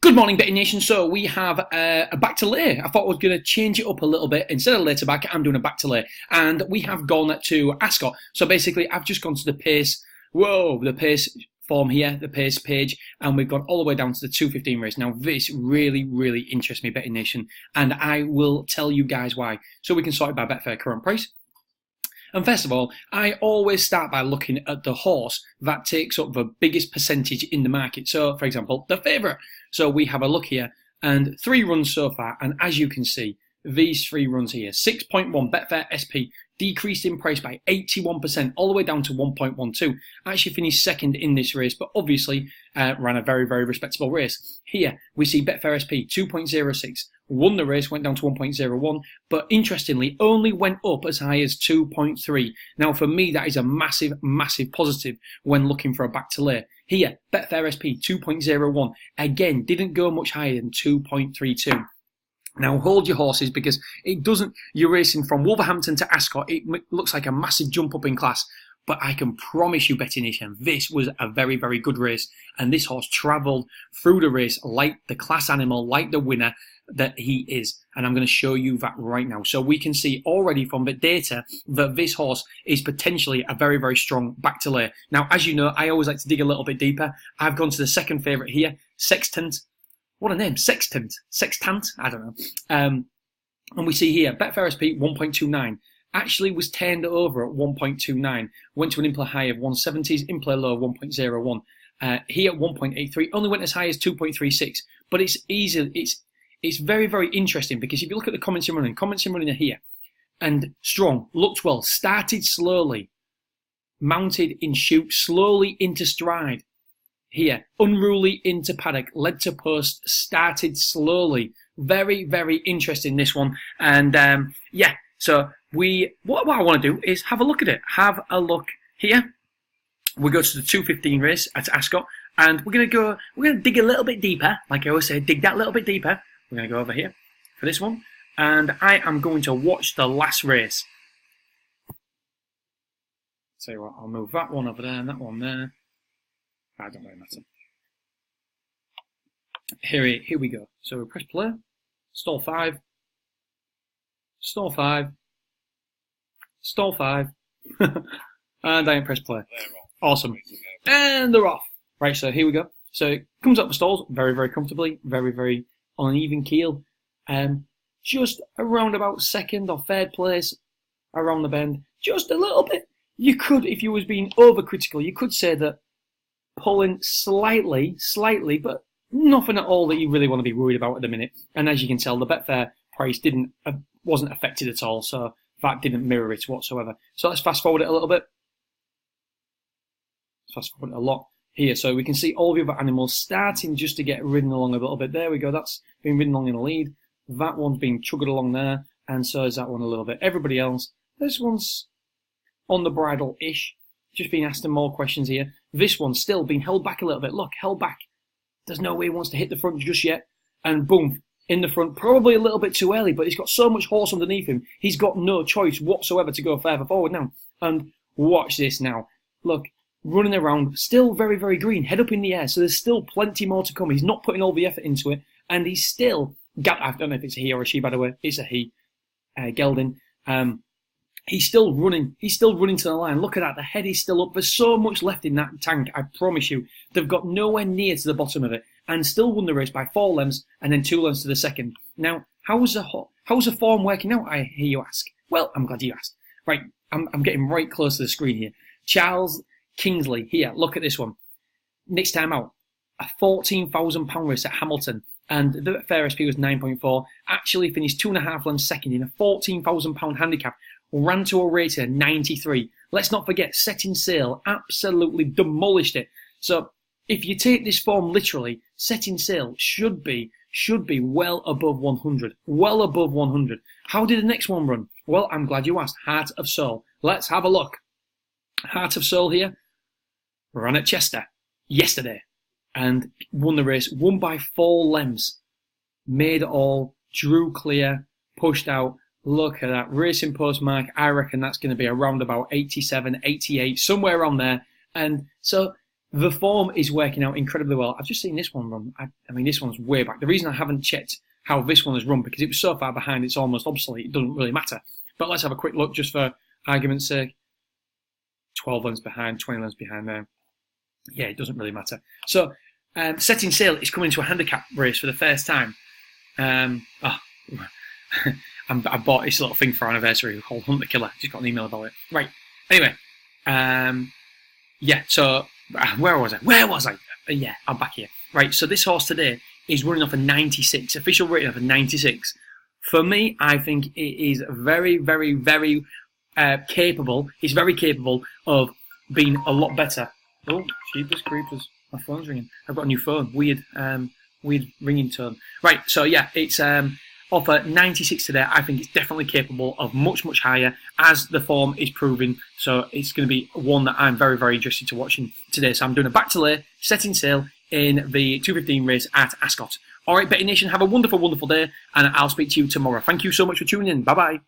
Good morning, Betting Nation. So we have a back to lay. I thought I was going to change it up a little bit. Instead of lay to back, I'm doing a back to lay. And we have gone to Ascot. So basically, I've just gone to the pace. The pace form here, the pace page. And we've gone all the way down to the 2:15 race. Now, this really, really interests me, Betting Nation. And I will tell you guys why. So we can sort it by Betfair current price. And first of all, I always start by looking at the horse that takes up the biggest percentage in the market. So, for example, the favourite. So we have a look here, and 3 runs so far, and as you can see, these 3 runs here, 6.1 Betfair SP decreased in price by 81%, all the way down to 1.12. Actually finished second in this race, but obviously ran a very, very respectable race. Here we see Betfair SP 2.06, won the race, went down to 1.01, but interestingly only went up as high as 2.3. Now for me that is a massive, massive positive when looking for a back to lay. Here, Betfair SP 2.01, again didn't go much higher than 2.32. Now hold your horses because it doesn't, you're racing from Wolverhampton to Ascot, it looks like a massive jump up in class, but I can promise you, Betting Nation, this was a very, very good race, and this horse travelled through the race like the class animal, like the winner that he is, and I'm going to show you that right now. So we can see already from the data that this horse is potentially a very, very strong back to lay. Now, as you know, I always like to dig a little bit deeper. I've gone to the second favourite here, Sextant. What a name, Sextant. I don't know. And we see here, Betfair SP 1.29. Actually was turned over at 1.29. Went to an in-play high of 170s, in-play low 1.01. Here at 1.83, only went as high as 2.36. But it's very, very interesting because if you look at the comments and running are here. And strong, looked well, started slowly, mounted in shoot, slowly into stride. Here, unruly into paddock, led to post, started slowly. Very, very interesting, this one. And yeah, so what I want to do is have a look at it. Have a look here. We go to the 2:15 race at Ascot, and we're going to dig a little bit deeper. Like I always say, dig that little bit deeper. We're going to go over here for this one, and I am going to watch the last race. Tell you what, I'll move that one over there and that one there. I don't really matter. Here we go. So we press play, stall 5, stall 5, stall 5, and I press play. Awesome. And they're off. Right, so here we go. So it comes up the stalls very, very comfortably, very, very on an even keel. Just around about second or third place around the bend. Just a little bit. You could, if you was being overcritical, you could say that pulling slightly, but nothing at all that you really want to be worried about at the minute. And as you can tell, the Betfair price wasn't affected at all, so that didn't mirror it whatsoever. So let's fast forward it a little bit. Fast forward it a lot here, so we can see all the other animals starting just to get ridden along a little bit. There we go, that's been ridden along in the lead. That one's being chugged along there, and so is that one a little bit. Everybody else, this one's on the bridle-ish. Just being asked more questions here. This one's still being held back a little bit. Look, held back. There's no way he wants to hit the front just yet. And boom, in the front. Probably a little bit too early, but he's got so much horse underneath him. He's got no choice whatsoever to go further forward now. And watch this now. Look, running around, still very, very green. Head up in the air. So there's still plenty more to come. He's not putting all the effort into it. And he's still, I don't know if it's a he or a she, by the way. It's a he. Gelding. He's still running. He's still running to the line. Look at that. The head is still up. There's so much left in that tank. I promise you. They've got nowhere near to the bottom of it, and still won the race by 4 lengths and then 2 lengths to the second. Now, how's the form working out? I hear you ask. Well, I'm glad you asked. Right, I'm getting right close to the screen here. Charles Kingsley. Here, look at this one. Next time out, a £14,000 race at Hamilton. And the Betfair SP was 9.4. Actually finished 2.5 lengths second in a £14,000 handicap. Ran to a rating of 93. Let's not forget, Setting Sail absolutely demolished it. So if you take this form literally, Setting Sail should be well above 100. Well above 100. How did the next one run? Well, I'm glad you asked. Heart of Soul. Let's have a look. Heart of Soul here ran at Chester yesterday and won the race. Won by 4 lengths. Made it all. Drew clear. Pushed out. Look at that racing post mark. I reckon that's going to be around about 87, 88, somewhere around there. And so The form is working out incredibly well. I've just seen this one run. I mean, this one's way back. The reason I haven't checked how this one has run because it was so far behind, it's almost obsolete. It doesn't really matter. But let's have a quick look just for argument's sake. 12 lengths behind, 20 lengths behind there. Yeah, it doesn't really matter. So, Setting Sail is coming to a handicap race for the first time. I bought this little thing for our anniversary called Hunt the Killer. Just got an email about it. Right. Anyway, yeah. So where was I? Yeah, I'm back here. Right. So this horse today is running off a 96. Official rating of a 96. For me, I think it is very, very, very capable. It's very capable of being a lot better. Oh, jeepers creepers! My phone's ringing. I've got a new phone. Weird ringing tone. Right. So yeah, it's off at 96 today. I think it's definitely capable of much, much higher, as the form is proving. So it's going to be one that I'm very, very interested to watching today. So I'm doing a back to lay, Setting Sail in the 2:15 race at Ascot. All right, Betting Nation, have a wonderful, wonderful day, and I'll speak to you tomorrow. Thank you so much for tuning in. Bye-bye.